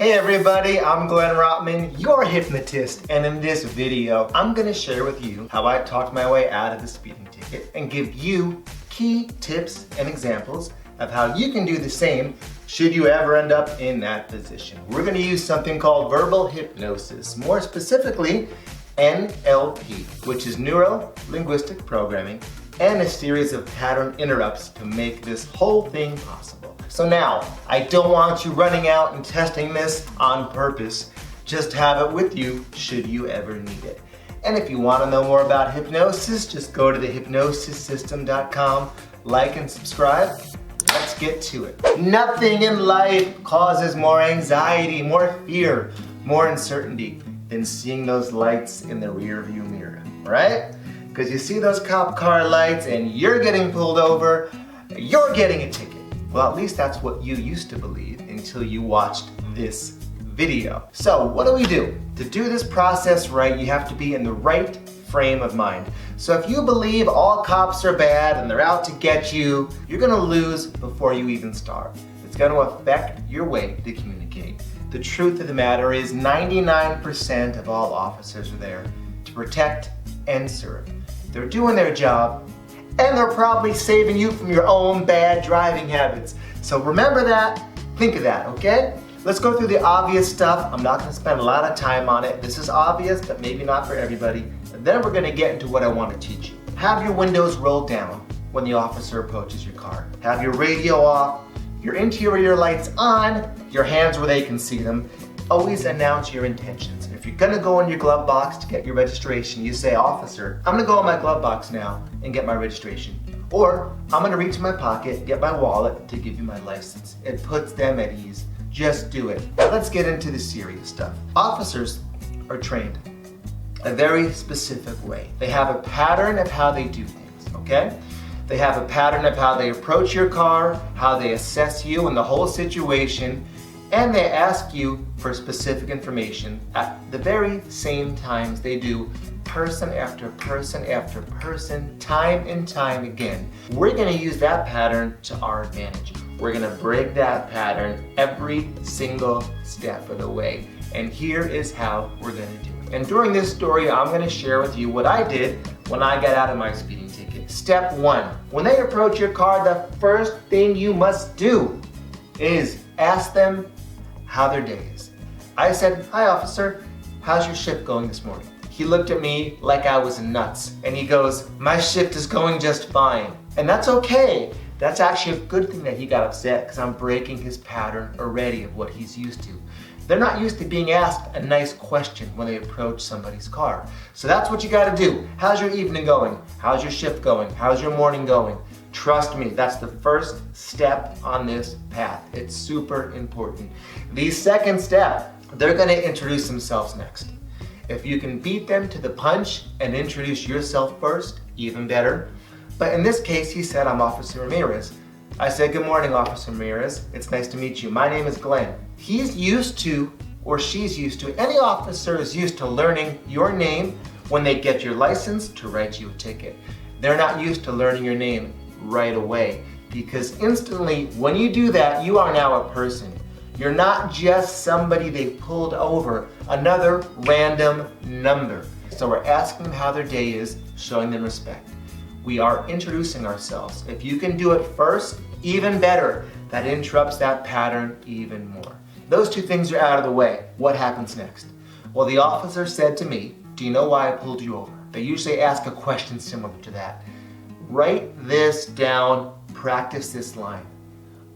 Hey everybody, I'm Glenn Rottmann, your hypnotist, and in this video, I'm gonna share with you how I talked my way out of the speeding ticket and give you key tips and examples of how you can do the same should you ever end up in that position. We're gonna use something called verbal hypnosis, more specifically NLP, which is neuro-linguistic programming, and a series of pattern interrupts to make this whole thing possible. So now, I don't want you running out and testing this on purpose. Just have it with you should you ever need it. And if you want to know more about hypnosis, just go to thehypnosissystem.com, like and subscribe. Let's get to it. Nothing in life causes more anxiety, more fear, more uncertainty than seeing those lights in the rearview mirror, right? Because you see those cop car lights and you're getting pulled over, you're getting a ticket. Well, at least that's what you used to believe until you watched this video. So what do? To do this process right, you have to be in the right frame of mind. So if you believe all cops are bad and they're out to get you, you're gonna lose before you even start. It's gonna affect your way to communicate. The truth of the matter is 99% of all officers are there to protect and serve. They're doing their job, and they're probably saving you from your own bad driving habits. So remember that, think of that, okay? Let's go through the obvious stuff. I'm not gonna spend a lot of time on it. This is obvious, but maybe not for everybody. And then we're gonna get into what I wanna teach you. Have your windows rolled down when the officer approaches your car. Have your radio off, your interior lights on, your hands where they can see them. Always announce your intentions. If you're gonna go in your glove box to get your registration, you say, "Officer, I'm gonna go in my glove box now and get my registration." Or, "I'm gonna reach in my pocket, get my wallet to give you my license." It puts them at ease. Just do it. Now let's get into the serious stuff. Officers are trained a very specific way. They have a pattern of how they do things, okay? They have a pattern of how they approach your car, how they assess you and the whole situation, and they ask you for specific information at the very same times they do person after person after person, time and time again. We're gonna use that pattern to our advantage. We're gonna break that pattern every single step of the way. And here is how we're gonna do it. And during this story, I'm gonna share with you what I did when I got out of my speeding ticket. Step one, when they approach your car, the first thing you must do is ask them how their day is. I said, "Hi officer, how's your shift going this morning?" He looked at me like I was nuts and he goes, "My shift is going just fine." And that's okay. That's actually a good thing that he got upset because I'm breaking his pattern already of what he's used to. They're not used to being asked a nice question when they approach somebody's car. So that's what you gotta do. How's your evening going? How's your shift going? How's your morning going? Trust me, that's the first step on this path. It's super important. The second step, they're gonna introduce themselves next. If you can beat them to the punch and introduce yourself first, even better. But in this case, he said, "I'm Officer Ramirez." I said, "Good morning, Officer Ramirez. It's nice to meet you. My name is Glenn." He's used to, or she's used to, any officer is used to learning your name when they get your license to write you a ticket. They're not used to learning your name right away, because instantly when you do that, you are now a person. You're not just somebody they pulled over, another random number. So we're asking them how their day is, showing them respect. We are introducing ourselves. If you can do it first, even better. That interrupts that pattern even more. Those two things are out of the way. What happens next? Well, the officer said to me, "Do you know why I pulled you over?" They usually ask a question similar to that. Write this down, practice this line.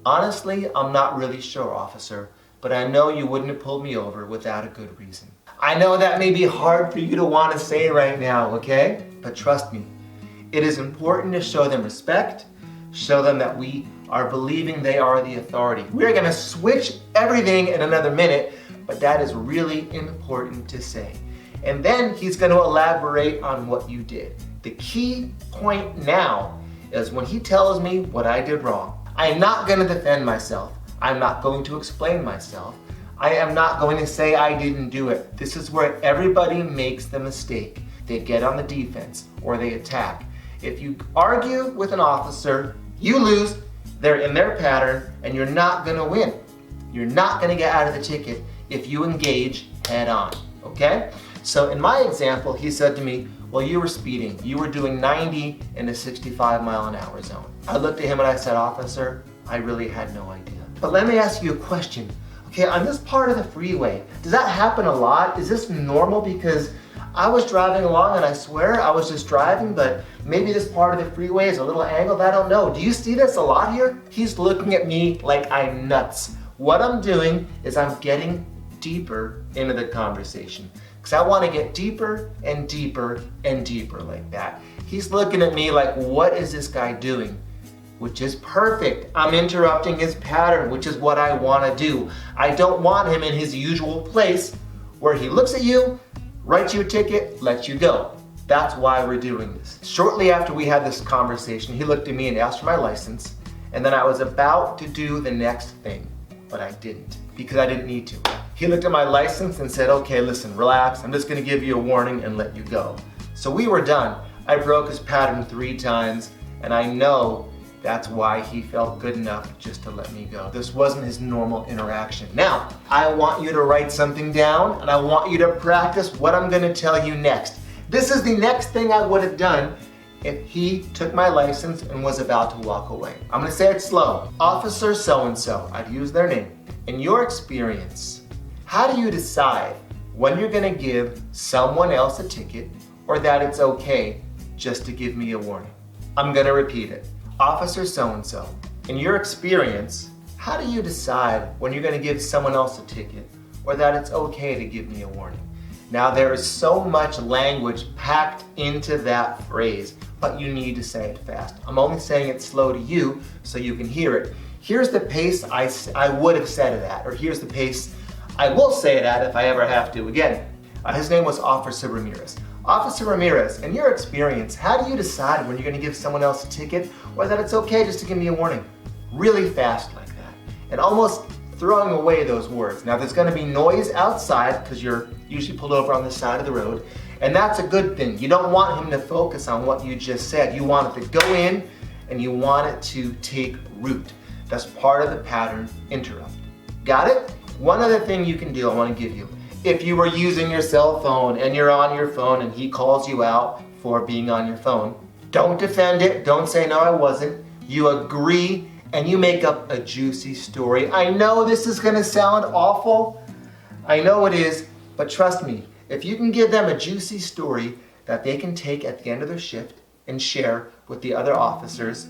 "Honestly, I'm not really sure, officer, but I know you wouldn't have pulled me over without a good reason." I know that may be hard for you to want to say right now, okay? But trust me, it is important to show them respect, show them that we are believing they are the authority. We're gonna switch everything in another minute, but that is really important to say. And then he's gonna elaborate on what you did. The key point now is when he tells me what I did wrong, I'm not gonna defend myself. I'm not going to explain myself. I am not going to say I didn't do it. This is where everybody makes the mistake. They get on the defense or they attack. If you argue with an officer, you lose, they're in their pattern, and you're not gonna win. You're not gonna get out of the ticket if you engage head on, okay? So in my example, he said to me, well, you were speeding. You were doing 90 in a 65-mile-an-hour zone. I looked at him and I said, officer, I really had no idea. But let me ask you a question. Okay, on this part of the freeway, does that happen a lot? Is this normal? Because I was driving along and I swear I was just driving, but maybe this part of the freeway is a little angled, I don't know. Do you see this a lot here? He's looking at me like I'm nuts. What I'm doing is I'm getting deeper into the conversation because I want to get deeper and deeper and deeper like that. He's looking at me like, what is this guy doing? Which is perfect. I'm interrupting his pattern, which is what I want to do. I don't want him in his usual place where he looks at you, writes you a ticket, lets you go. That's why we're doing this. Shortly after we had this conversation, he looked at me and asked for my license, and then I was about to do the next thing, but I didn't because I didn't need to. He looked at my license and said, okay, listen, relax. I'm just gonna give you a warning and let you go. So we were done. I broke his pattern 3 times, and I know that's why he felt good enough just to let me go. This wasn't his normal interaction. Now, I want you to write something down and I want you to practice what I'm gonna tell you next. This is the next thing I would have done if he took my license and was about to walk away. I'm gonna say it slow. Officer so-and-so, I'd use their name. In your experience, how do you decide when you're gonna give someone else a ticket or that it's okay just to give me a warning? I'm gonna repeat it. Officer so-and-so, in your experience, how do you decide when you're going to give someone else a ticket or that it's okay to give me a warning? Now there is so much language packed into that phrase, but you need to say it fast. I'm only saying it slow to you so you can hear it. Here's the pace I would have said it at, or here's the pace I will say it at if I ever have to. Again, his name was Officer Ramirez. Officer Ramirez, in your experience, how do you decide when you're going to give someone else a ticket or that it's okay just to give me a warning? Really fast like that. And almost throwing away those words. Now there's going to be noise outside because you're usually pulled over on the side of the road, and that's a good thing. You don't want him to focus on what you just said. You want it to go in and you want it to take root. That's part of the pattern interrupt. Got it? One other thing you can do I want to give you. If you were using your cell phone and you're on your phone and he calls you out for being on your phone, don't defend it. Don't say, no, I wasn't. You agree and you make up a juicy story. I know this is going to sound awful. I know it is, but trust me, if you can give them a juicy story that they can take at the end of their shift and share with the other officers,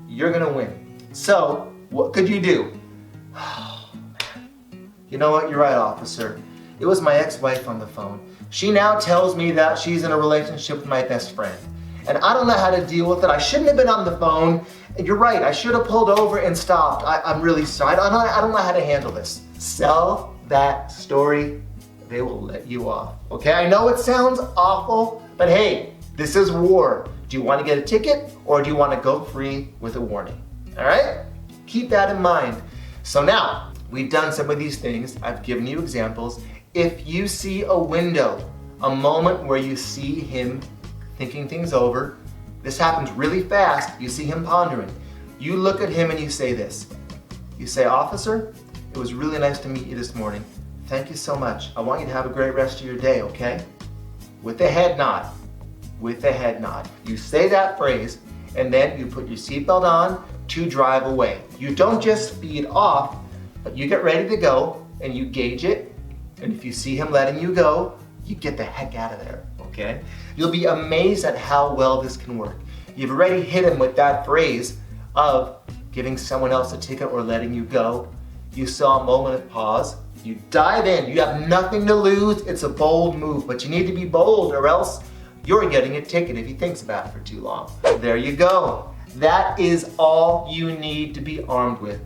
you're going to win. So, what could you do? Oh, man. You know what? You're right, officer. It was my ex-wife on the phone. She now tells me that she's in a relationship with my best friend. And I don't know how to deal with it. I shouldn't have been on the phone. And you're right, I should have pulled over and stopped. I'm really sorry. I don't know how to handle this. Sell that story, they will let you off. Okay, I know it sounds awful, but hey, this is war. Do you want to get a ticket or do you want to go free with a warning? All right? Keep that in mind. So now, we've done some of these things. I've given you examples. If you see a window, a moment where you see him thinking things over, this happens really fast, you see him pondering. You look at him and you say this. You say, officer, it was really nice to meet you this morning. Thank you so much. I want you to have a great rest of your day, okay? With a head nod. With a head nod. You say that phrase and then you put your seatbelt on to drive away. You don't just speed off, but you get ready to go and you gauge it. And if you see him letting you go, you get the heck out of there, okay? You'll be amazed at how well this can work. You've already hit him with that phrase of giving someone else a ticket or letting you go. You saw a moment of pause. You dive in. You have nothing to lose. It's a bold move, but you need to be bold or else you're getting a ticket if he thinks about it for too long. There you go. That is all you need to be armed with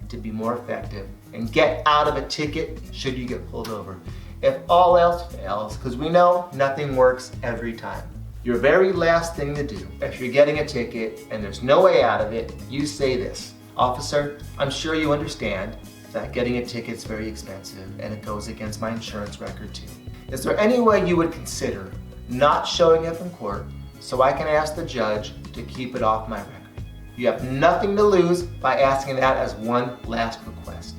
to be more effective and get out of a ticket should you get pulled over. If all else fails, because we know nothing works every time. Your very last thing to do, if you're getting a ticket and there's no way out of it, you say this. Officer, I'm sure you understand that getting a ticket is very expensive and it goes against my insurance record too. Is there any way you would consider not showing up in court so I can ask the judge to keep it off my record? You have nothing to lose by asking that as one last request.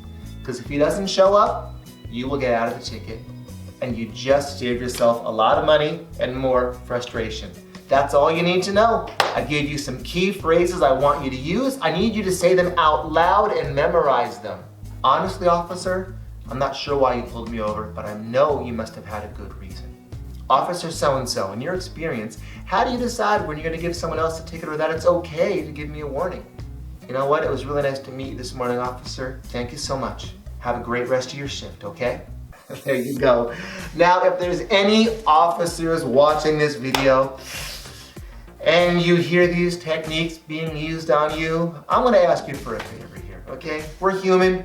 Because if he doesn't show up, you will get out of the ticket. And you just saved yourself a lot of money and more frustration. That's all you need to know. I gave you some key phrases I want you to use. I need you to say them out loud and memorize them. Honestly, officer, I'm not sure why you pulled me over, but I know you must have had a good reason. Officer so-and-so, in your experience, how do you decide when you're going to give someone else a ticket or that it's okay to give me a warning? You know what? It was really nice to meet you this morning, officer. Thank you so much. Have a great rest of your shift, okay? There you go. Now, if there's any officers watching this video and you hear these techniques being used on you, I'm gonna ask you for a favor here, okay? We're human,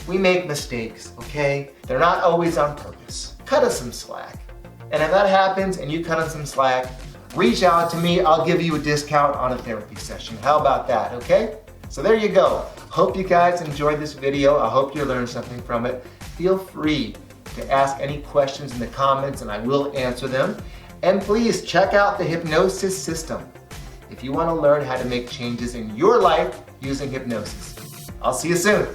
we make mistakes, okay? They're not always on purpose. Cut us some slack. And if that happens and you cut us some slack, reach out to me, I'll give you a discount on a therapy session. How about that, okay? So there you go. Hope you guys enjoyed this video. I hope you learned something from it. Feel free to ask any questions in the comments and I will answer them. And please check out the hypnosis system if you want to learn how to make changes in your life using hypnosis. I'll see you soon.